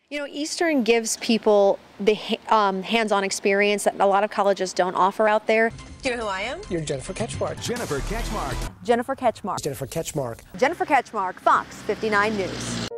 You know, Eastern gives people the hands-on experience that a lot of colleges don't offer out there. Do you know who I am? You're Jennifer Ketchmark. Jennifer Ketchmark. Jennifer Ketchmark. Jennifer Ketchmark. Jennifer Ketchmark, Fox 59 News.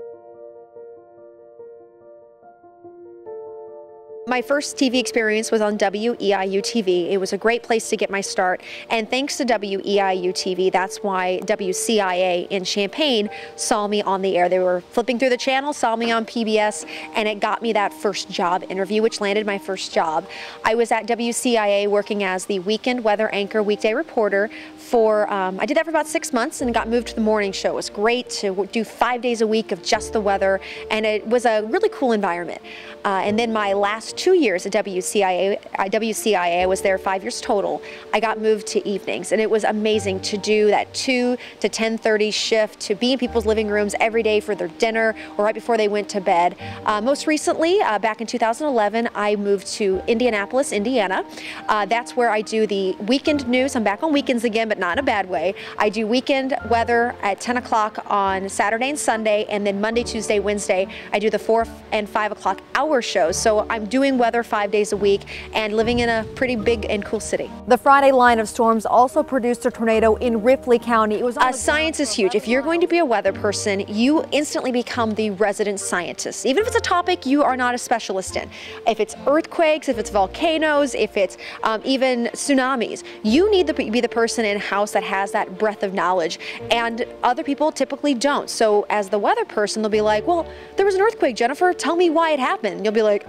My first TV experience was on WEIU TV. It was a great place to get my start, and thanks to WEIU TV, that's why WCIA in Champaign saw me on the air. They were flipping through the channel, saw me on PBS, and it got me that first job interview, which landed my first job. I was at WCIA working as the weekend weather anchor, weekday reporter for, I did that for about 6 months and got moved to the morning show. It was great to do 5 days a week of just the weather, and it was a really cool environment. And then my last 2 years at WCIA, I was there 5 years total. I got moved to evenings, and it was amazing to do that 2 to 10:30 shift, to be in people's living rooms every day for their dinner or right before they went to bed. Most recently, back in 2011, I moved to Indianapolis, Indiana. That's where I do the weekend news. I'm back on weekends again, but not in a bad way. I do weekend weather at 10 o'clock on Saturday and Sunday, and then Monday, Tuesday, Wednesday, I do the 4 and 5 o'clock hour shows. So I'm doing weather 5 days a week and living in a pretty big and cool city. The Friday line of storms also produced a tornado in Ripley County. It was science is huge. If you're going to be a weather person, you instantly become the resident scientist. Even if it's a topic you are not a specialist in. If it's earthquakes, if it's volcanoes, if it's even tsunamis, you need to be the person in-house that has that breadth of knowledge, and other people typically don't. So as the weather person, they'll be like, well, there was an earthquake, Jennifer, tell me why it happened. And you'll be like,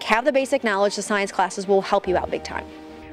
have the basic knowledge. The science classes will help you out big time.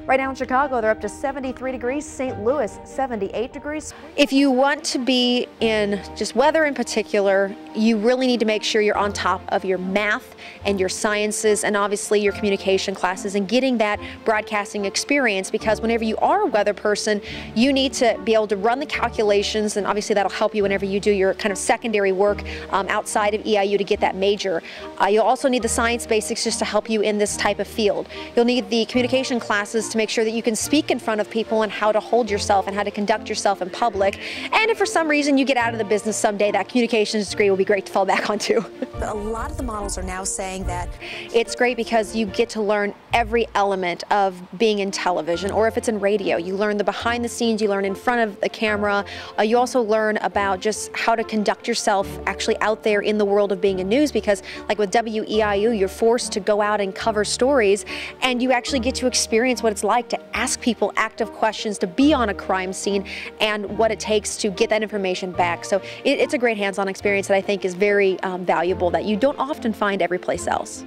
Right now in Chicago, they're up to 73 degrees. St. Louis, 78 degrees. If you want to be in just weather in particular, you really need to make sure you're on top of your math and your sciences and obviously your communication classes and getting that broadcasting experience, because whenever you are a weather person, you need to be able to run the calculations, and obviously that'll help you whenever you do your kind of secondary work outside of EIU to get that major. You'll also need the science basics just to help you in this type of field. You'll need the communication classes to make sure that you can speak in front of people and how to hold yourself and how to conduct yourself in public. And if for some reason you get out of the business someday, that communications degree will be great to fall back onto. A lot of the models are now saying that it's great because you get to learn every element of being in television, or if it's in radio, you learn the behind the scenes, you learn in front of the camera. You also learn about just how to conduct yourself actually out there in the world of being in news, because like with WEIU, you're forced to go out and cover stories, and you actually get to experience what it's like to ask people active questions, to be on a crime scene, and what it takes to get that information back. So it's a great hands-on experience that I think is very valuable, that you don't often find every place else.